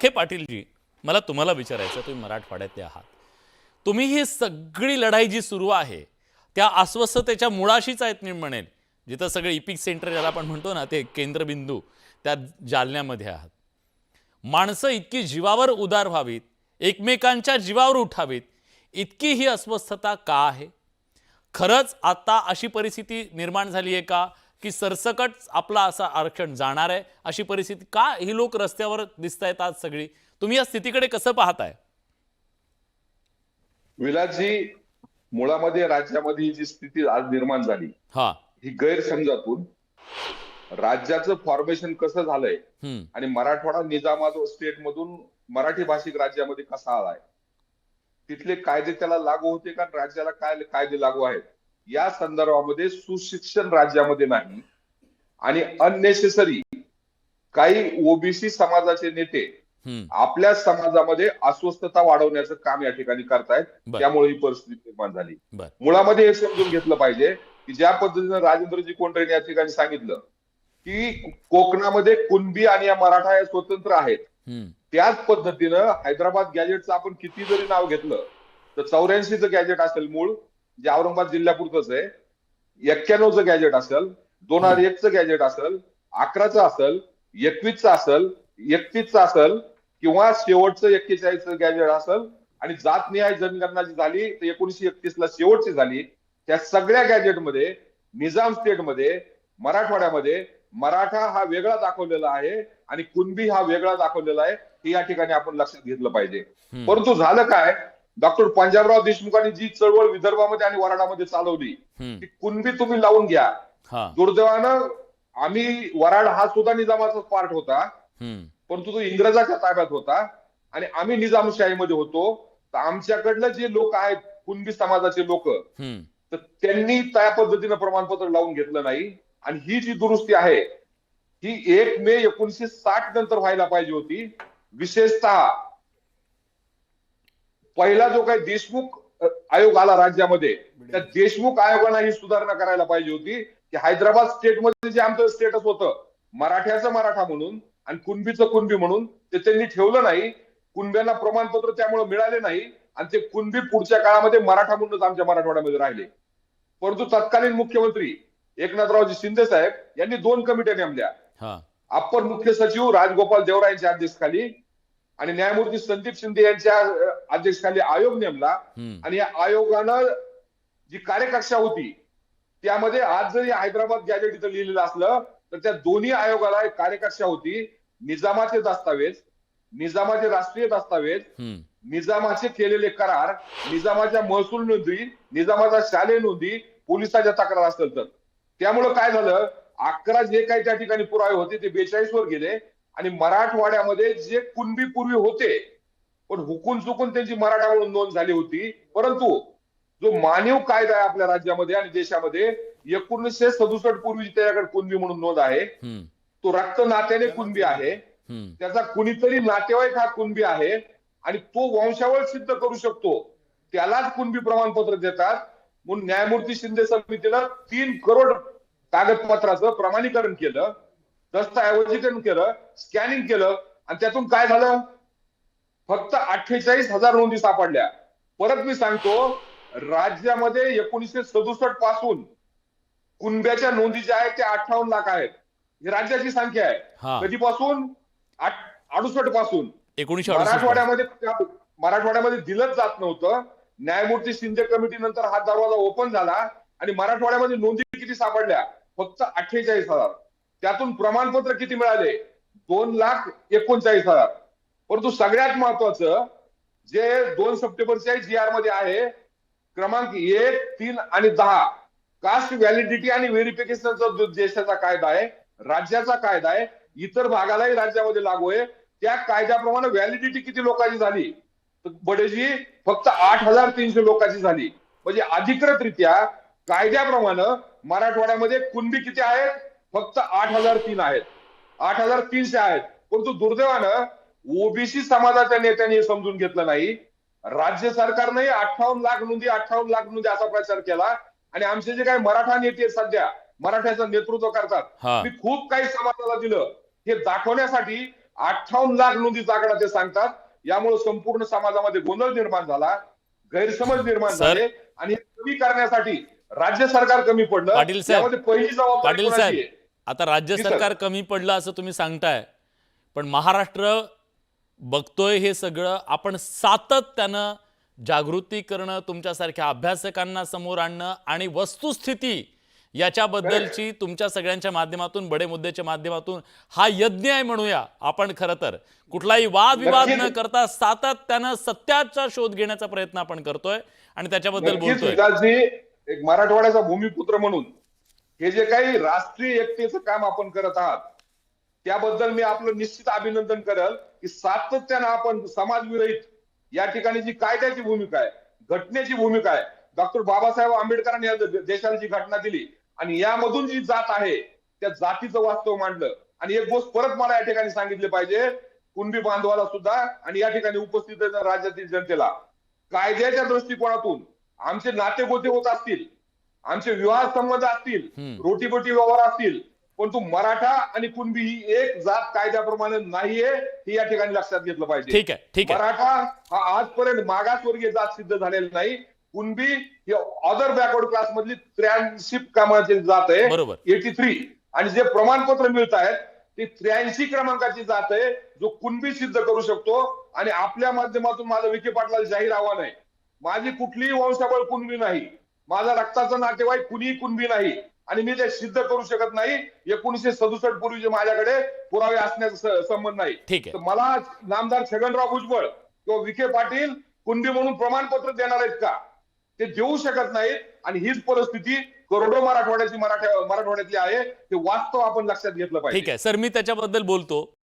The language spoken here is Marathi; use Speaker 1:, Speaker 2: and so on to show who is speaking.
Speaker 1: लाखे पाटीलजी, मला तुम्हाला विचारायचं, तुम्ही मराठवाड्यातले आहात, तुम्ही ही सगळी लढाई जी सुरू आहे त्या अस्वस्थतेच्या मुळाशीच आहेत मी म्हणेन, जिथं सगळं इपिक सेंटर ज्याला आपण म्हणतो ना, ते केंद्रबिंदू त्या जालन्यामध्ये आहात. माणसं इतकी जीवावर उदार व्हावीत, एकमेकांच्या जीवावर उठावीत, इतकी ही अस्वस्थता का आहे? खरंच आता अशी परिस्थिती निर्माण झाली आहे का की सरसकट आपला असं आरक्षण जाणार आहे? अशी परिस्थिती का ही लोक रस्त्यावर दिसतायत आज सगळी? तुम्ही या स्थितीकडे कसं पाहताय?
Speaker 2: विलासजी, मुळामध्ये राज्यामध्ये जी स्थिती आज निर्माण झाली ही गैरसमजातून राज्याचं फॉर्मेशन कसं झालंय आणि मराठवाडा निजामात स्टेट मधून मराठी भाषिक राज्यामध्ये कसा आलाय, तिथले कायदे त्याला लागू होते का, राज्याला काय कायदे लागू आहेत या संदर्भामध्ये सुशिक्षण राज्यामध्ये नाही आणि अननेसेसरी काही ओबीसी समाजाचे नेते आपल्या समाजामध्ये अस्वस्थता वाढवण्याचं काम या ठिकाणी करतायत. त्यामुळे ही परिस्थिती निर्माण झाली. मुळामध्ये हे समजून घेतलं पाहिजे की ज्या पद्धतीने राजेंद्रजी कोंडरे या ठिकाणी सांगितलं की कोकणामध्ये कुणबी आणि या मराठा या स्वतंत्र आहेत, त्याच पद्धतीनं हैदराबाद गॅजेटचं आपण किती जरी नाव घेतलं तर 84चं गॅजेट असेल मूळ, जे औरंगाबाद जिल्ह्यापुरतच आहे, 91चं गॅजेट असेल, 2001चं गॅजेट असेल, 11चं असेल, 21चं असेल, 31चं असेल किंवा शेवटचं 41चं गॅजेट असेल आणि जातनिहाय जनगणना जी झाली तर 1931ला शेवटची झाली. त्या सगळ्या गॅजेटमध्ये निजाम स्टेटमध्ये मराठवाड्यामध्ये मराठा हा वेगळा दाखवलेला आहे आणि कुणबी हा वेगळा दाखवलेला आहे, हे या ठिकाणी आपण लक्षात घेतलं पाहिजे. परंतु झालं काय, डॉक्टर पंजाबराव देशमुखांनी जी चळवळ विदर्भामध्ये आणि वराडामध्ये चालवली की कुणबी तुम्ही लावून घ्या, दुर्दैवानं आम्ही वराड हा सुद्धा निजामाचा पार्ट होता, परंतु तो इंग्रजाच्या ताब्यात होता आणि आम्ही निजामशाहीमध्ये होतो. तर आमच्याकडलं जे लोक आहेत कुणबी समाजाचे लोक, तर त्यांनी त्या पद्धतीनं प्रमाणपत्र लावून घेतलं नाही. आणि ही जी दुरुस्ती आहे ही 1 मे 1960 नंतर व्हायला पाहिजे होती. विशेषतः पहिला जो काही देशमुख आयोग आला राज्यामध्ये, त्या देशमुख आयोगाने ही सुधारणा करायला पाहिजे होती की हैदराबाद स्टेटमध्ये जे आमचं स्टेटस होतं मराठ्याचं मराठा म्हणून आणि कुणबीचं कुणबी म्हणून, ते त्यांनी ठेवलं नाही. कुणब्यांना प्रमाणपत्र त्यामुळे मिळाले नाही आणि ते कुणबी पुढच्या काळामध्ये मराठा म्हणूनच आमच्या मराठवाड्यामध्ये राहिले. परंतु तत्कालीन मुख्यमंत्री एकनाथरावजी शिंदे साहेब यांनी 2 कमिट्या नेमल्या. अप्पर मुख्य सचिव राजगोपाल देवरा यांच्या अध्यक्षतेखाली आणि न्यायमूर्ती संदीप शिंदे यांच्या अध्यक्षतेखाली आयोग नेमला. आणि या आयोगानं जी कार्यकक्षा होती त्यामध्ये आज जरी हैदराबाद गॅजेट इथं लिहिलेलं असलं तर त्या दोन्ही आयोगाला एक कार्यकक्षा होती. निजामाचे दस्तावेज, निजामाचे राष्ट्रीय दस्तावेज, निजामाचे केलेले करार, निजामाच्या महसूल नोंदी, निजामाच्या शालेय नोंदी, पोलिसाच्या तक्रार असेल तर. त्यामुळं काय झालं, 11 जे काही त्या ठिकाणी पुरावे होते ते 42 वर गेले आणि मराठवाड्यामध्ये जे कुणबी पूर्वी होते पण हुकून चुकून त्यांची मराठा म्हणून नोंद झाली होती, परंतु जो मानव कायदा आहे आपल्या राज्यामध्ये आणि देशामध्ये 1967 पूर्वी त्याच्याकडे कुणबी म्हणून नोंद आहे, तो रक्त नात्याने कुणबी आहे, त्याचा कुणीतरी नातेवाईक हा कुणबी आहे आणि तो वंशावळ सिद्ध करू शकतो, त्यालाच कुणबी प्रमाणपत्र देतात. म्हणून न्यायमूर्ती शिंदे समितीनं 3 करोड कागदपत्राचं प्रमाणीकरण केलं, दस्तऐवजीकरण केलं, स्कॅनिंग केलं आणि त्यातून काय झालं, फक्त 48,000 नोंदी सापडल्या. परत मी सांगतो, राज्यामध्ये 1967 पासून कुणब्याच्या नोंदी ज्या आहेत त्या 58 लाख आहेत. ही राज्याची संख्या आहे. कधीपासून? 68 पासून.
Speaker 1: 1968
Speaker 2: मराठवाड्यामध्ये दिलंच जात नव्हतं. न्यायमूर्ती शिंदे कमिटी नंतर हा दरवाजा ओपन झाला आणि मराठवाड्यामध्ये नोंदी किती सापडल्या? फक्त 48,000. त्यातून प्रमाणपत्र किती मिळाले? 2,39,000. परंतु सगळ्यात महत्वाचं जे 2 सप्टेंबरच्या GR मध्ये आहे, क्रमांक 1, 3 आणि 10, कास्ट व्हॅलिडिटी आणि व्हेरिफिकेशनचा जो देशाचा कायदा आहे, राज्याचा कायदा आहे, इतर भागालाही राज्यामध्ये लागू आहे. त्या कायद्याप्रमाणे व्हॅलिडिटी किती लोकांची झाली? बडेजी फक्त 8,300 लोकांची झाली. म्हणजे अधिकृतरित्या कायद्याप्रमाणे मराठवाड्यामध्ये कुणबी किती आहेत? फक्त 8,003 आहेत, 8,300 आहेत. परंतु दुर्दैवानं ओबीसी समाजाच्या नेत्यांनी हे समजून घेतलं नाही. राज्य सरकारने 58 लाख नोंदी असा प्रचार केला आणि आमचे जे काही मराठा नेते सध्या मराठ्याचं नेतृत्व करतात, मी खूप काही समाजाला दिलं हे दाखवण्यासाठी 58 लाख नोंदीचा आकडा ते सांगतात. यामुळे संपूर्ण समाजामध्ये गोंधळ निर्माण झाला, गैरसमज निर्माण
Speaker 1: सर-
Speaker 2: झाले आणि हे कमी करण्यासाठी राज्य सरकार कमी पडलं.
Speaker 1: पाटील साहेब,
Speaker 2: यामध्ये पहिली जबाबदारी
Speaker 1: पाटील
Speaker 2: कोणाची
Speaker 1: साहेब,
Speaker 2: आहे?
Speaker 1: आता राज्य
Speaker 2: जी सर.
Speaker 1: सरकार कमी पडलं असं तुम्ही सांगताय, पण महाराष्ट्र बघतोय हे सगळं. आपण सातत्यानं जागृती करणं, तुमच्यासारख्या अभ्यासकांना समोर आणणं आणि वस्तुस्थिती याच्याबद्दलची तुमच्या सगळ्यांच्या माध्यमातून, बडे मुद्द्याच्या माध्यमातून हा यज्ञ आहे म्हणूया आपण. खरं तर कुठलाही वादविवाद न
Speaker 2: नक्कीच.
Speaker 1: करता सातत्यानं सत्याचा शोध घेण्याचा प्रयत्न आपण करतोय आणि त्याच्याबद्दल
Speaker 2: नक्कीच
Speaker 1: बोलतोय.
Speaker 2: विकासजी, एक मराठवाड्याचा भूमिपुत्र म्हणून हे जे काही राष्ट्रीय एकतेचं काम आपण करत आहात त्याबद्दल मी आपलं निश्चित अभिनंदन करेल की सातत्यानं आपण समाजविरहित या ठिकाणी जी कायद्याची भूमिका आहे, घटनेची भूमिका आहे, डॉक्टर बाबासाहेब आंबेडकरांनी या देशाला जी घटना दिली आणि यामधून जी जात आहे त्या जातीचं वास्तव मांडलं. आणि एक गोष्ट परत मला या ठिकाणी सांगितली पाहिजे कुणबी बांधवाला सुद्धा आणि या ठिकाणी उपस्थित राज्यातील जनतेला, कायद्याच्या दृष्टिकोनातून आमचे नातेगोते होत असतील, आमचे विवाह संबंध असतील, रोटीपोटी व्यवहार असतील, परंतु मराठा आणि कुणबी ही एक जात कायद्याप्रमाणे नाहीये हे या ठिकाणी लक्षात घेतलं पाहिजे.
Speaker 1: ठीक आहे, ठीक आहे.
Speaker 2: मराठा हा आजपर्यंत मागासवर्गीय जात सिद्ध झालेला नाही. कुणबी ही अदर बॅकवर्ड क्लास मधली 83 क्रमांकाची जात आहे,
Speaker 1: बरोबर.
Speaker 2: 83. आणि जे प्रमाणपत्र मिळत आहेत ती 83 क्रमांकाची जात आहे, जो कुणबी सिद्ध करू शकतो. आणि आपल्या माध्यमातून माझं विखे पाटलाला जाहीर आव्हान आहे, माझी कुठलीही वंशावळ कुणबी नाही, माझा रक्ताचा नातेवाईक कुणीही कुणबी नाही आणि मी ते सिद्ध करू शकत नाही. 1967 पूर्वीचे माझ्याकडे पुरावे असण्याचा संबंध नाही.
Speaker 1: ठीक आहे.
Speaker 2: तर मला नामदार छगनराव भुजबळ किंवा विखे पाटील कुणबी म्हणून प्रमाणपत्र देणार आहेत का? ते देऊ शकत नाहीत. आणि हीच परिस्थिती करोडो मराठवाड्यातली आहे. ते वास्तव आपण लक्षात घेतलं पाहिजे.
Speaker 1: ठीक आहे सर, मी त्याच्याबद्दल बोलतो.